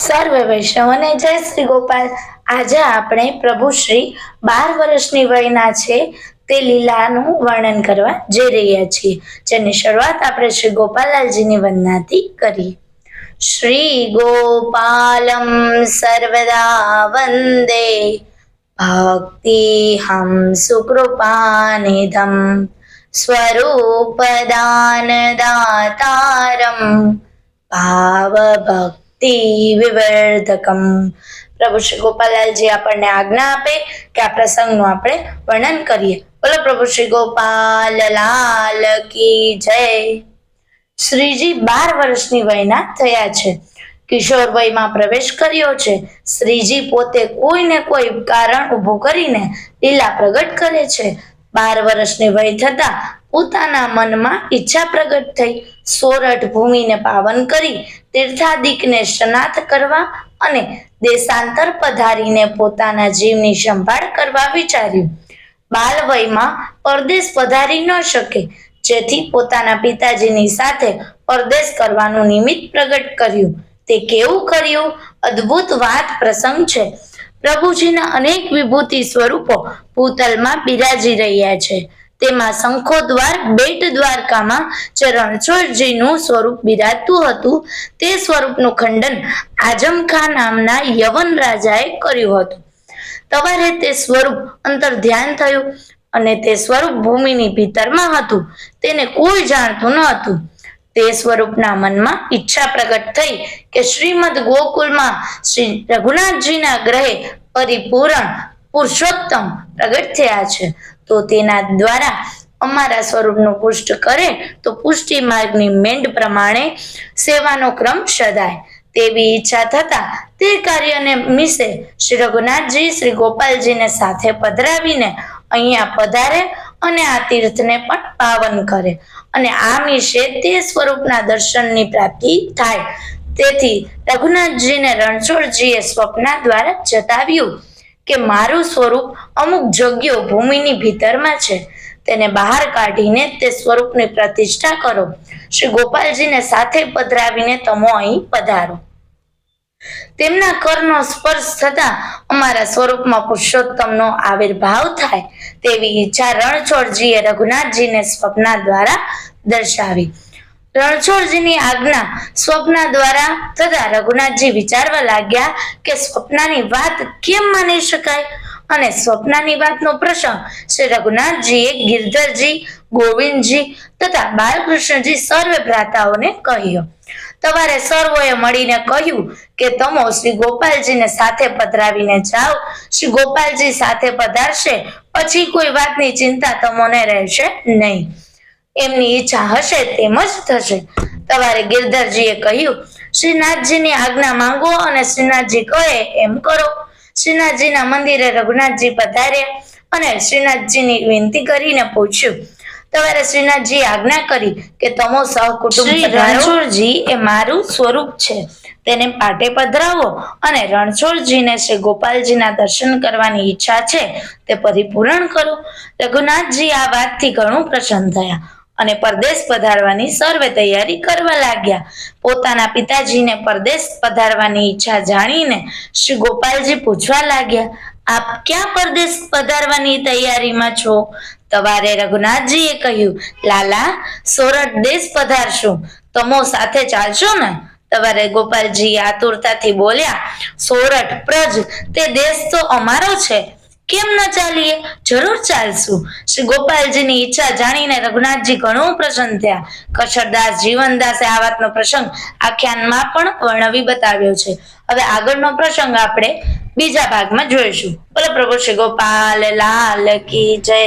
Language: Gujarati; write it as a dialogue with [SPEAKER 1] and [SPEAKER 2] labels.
[SPEAKER 1] સર્વે વૈષ્ણવને જય શ્રી ગોપાલ। આજે આપણે પ્રભુ શ્રી 12 વર્ષની વયના છે તે લીલાનું વર્ણન કરવા જઈ રહ્યા છીએ, જેની શરૂઆત આપણે શ્રી ગોપાલલાલજીની વંદનાથી કરીએ। શ્રી ગોપાલમ સર્વદા વંદે ભક્તિ હમ સુકૃપાનિધમ સ્વરૂપદાન દાતારમ ભાવ ભક્તિ વિવર્ધકમ। પ્રભુ શ્રી ગોપાલલાલજી આપણને આજ્ઞા આપે કે આ પ્રસંગનું આપણે વર્ણન કરીએ। બોલો પ્રભુ શ્રી ગોપાલ લાલ કી જય। શ્રીજી 12 વર્ષની વયના થયા છે, કિશોર વયમાં પ્રવેશ કર્યો છે। શ્રીજી પોતે કોઈને કોઈ કારણ ઊભું કરીને લીલા પ્રગટ કરે છે। 12 વર્ષની વય થતા પોતાના મનમાં ઈચ્છા પ્રગટ થઈ। સોરઠ ભૂમિને પાવન કરી તીર્થાદિકને સ્નાત કરવા અને દેશાંતર પધારીને પોતાના જીવની સંભાળ કરવા વિચાર્યું। બાલ વયમાં પરદેશ પધારી ન શકે, જેથી પોતાના પિતાજીની સાથે પરદેશ કરવાનું નિમિત્ત પ્રગટ કર્યું। તે કેવું કર્યું? અદ્ભુત વાત પ્રસંગ છે। પ્રભુજીના અનેક વિભૂતિ સ્વરૂપો ભૂતલમાં બિરાજી રહ્યા છે। તેમાં શંખોદ્વાર બેટ દ્વારકામાં જે રણછોડજીનું સ્વરૂપ બિરાજતું હતું, તે સ્વરૂપનું ખંડન આઝમખાં નામના યવન રાજાએ કર્યું હતું। સવારે તે સ્વરૂપ અંતર ધ્યાન થયું અને તે સ્વરૂપ ભૂમિની ભીતરમાં હતું, તેને કોઈ જાણતું ન હતું। તે સ્વરૂપના મનમાં ઈચ્છા પ્રગટ થઈ કે શ્રીમદ ગોકુલમાં શ્રી રઘુનાથજીના ગ્રહે પરિપૂર્ણ પુરુષોત્તમ પ્રગટ થયા છે, તો તેના દ્વારા અમારા સ્વરૂપનું પુષ્ટ કરે તો પુષ્ટિ માર્ગની મેંડ પ્રમાણે સેવાનો ક્રમ સદાય। તેવી ઈચ્છા થતા તે કાર્યને મિશે શ્રી રઘુનાથજી શ્રી ગોપાલજીને સાથે પધરાવીને અહીંયા પધારે અને આ તીર્થને પણ પાવન કરે અને આ મિશે તે સ્વરૂપના દર્શનની પ્રાપ્તિ થાય। તેથી રઘુનાથજીને રણછોડજીએ સ્વપ્ન દ્વારા જતાવ્યું કે મારું સ્વરૂપ અમુક જગ્યાઓ ભૂમિની ભીતરમાં છે, તેને બહાર કાઢીને તે સ્વરૂપની પ્રતિષ્ઠા કરો। શ્રી ગોપાલજીને સાથે પધરાવીને તમો અહીં પધારો। તેમના કરનો સ્પર્શ થતા અમારા સ્વરૂપમાં પુરુષોત્તમનો આવિર્ભાવ થાય, તેવી ઈચ્છા રણછોડજીએ રઘુનાથજીને સ્વપ્ન દ્વારા દર્શાવી। રણછોડજીની આજ્ઞા સ્વપ્ન દ્વારા થતા રઘુનાથજી વિચારવા લાગ્યા કે સ્વપ્નની વાત કેમ માની શકાય, અને સ્વપ્નની વાતનો પ્રસંગ શ્રી રઘુનાથજીએ ગિરધરજી, ગોવિંદજી તથા બાલકૃષ્ણજી સર્વે ભ્રાતાઓને કહ્યો। સવારે સર્વોએ મળીને કહ્યું કે તમો શ્રી ગોપાલજીને સાથે પધરાવીને જાઓ। શ્રી ગોપાલજી સાથે પધારશે પછી કોઈ વાતની ચિંતા તમોને રહેશે નહીં, એમની ઈચ્છા હશે તેમ જ થશે। સવારે ગિરધરજીએ કહ્યું, શ્રીનાથજીની આજ્ઞા માંગો અને શ્રીનાથજી કહે એમ કરો। શ્રીનાથજીના મંદિરે રઘુનાથજી પધાર્યા અને શ્રીનાથજીની વિનંતી કરીને પૂછ્યું। સવારે શ્રીનાથજી આજ્ઞા કરી કે તમો સહકુટુંબ રણછોડજી એ મારું સ્વરૂપ છે, તેને પાટે પધરાવો અને રણછોડજીને શ્રી ગોપાલજીના દર્શન કરવાની ઈચ્છા છે તે પરિપૂર્ણ કરો। રઘુનાથજી આ વાતથી ઘણું પ્રસન્ન થયા અને પરદેશ પધારવાની સર્વે તૈયારી કરવા લાગ્યા। પોતાના પિતાજીને પરદેશ પધારવાની ઈચ્છા જાણીને શ્રી ગોપાલજી પૂછવા લાગ્યા, આપ ક્યાં પરદેશ પધારવાની તૈયારીમાં છો? સવારે રઘુનાથજીએ કહ્યું, લાલા, સોરઠ દેશ પધારશું, તમો સાથે ચાલશો ને? સવારે ગોપાલજી આતુરતાથી બોલ્યા, સોરઠ પ્રજ તે દેશ તો અમારો છે, કેમ ન ચાલીએ? જરૂર ચાલશું। શ્રી ગોપાલજીની ઈચ્છા જાણીને રઘુનાથજી ઘણું પ્રસન્ન થયા। કશરદાસ જીવનદાસે આ વાતનો પ્રસંગ આખ્યાનમાં પણ વર્ણવી બતાવ્યો છે। હવે આગળનો પ્રસંગ આપણે બીજા ભાગમાં જોઈશું। બોલો પ્રભુ શ્રી ગોપાલ લાલ કી જય।